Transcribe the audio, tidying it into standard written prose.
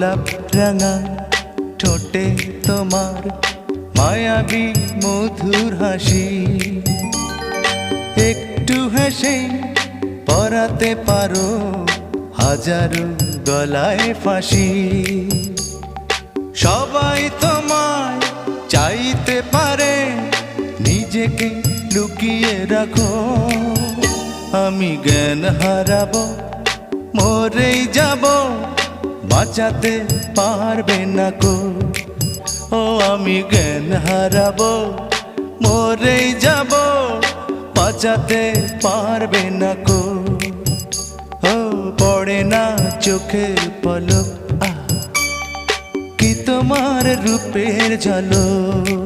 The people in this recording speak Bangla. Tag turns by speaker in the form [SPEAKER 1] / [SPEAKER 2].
[SPEAKER 1] গোলাপ রাঙা ঠোঁটে তোমার মায়াবী মধুর হাসি, একটু হেসে পরাতে পারো হাজারো গলায় ফাঁসি। সবাই তোমায় চাইতে পারে, নিজেকে লুকিয়ে রাখো। আমি জ্ঞান হারাবো, মরেই যাব, বাঁচাতে পারবে না কো। ও আমি জ্ঞান হারাবো, মরেই যাব, বাঁচাতে পারবে না কো। ও পড়ে না চোখের পলক, কি তোমার রূপের ঝলক।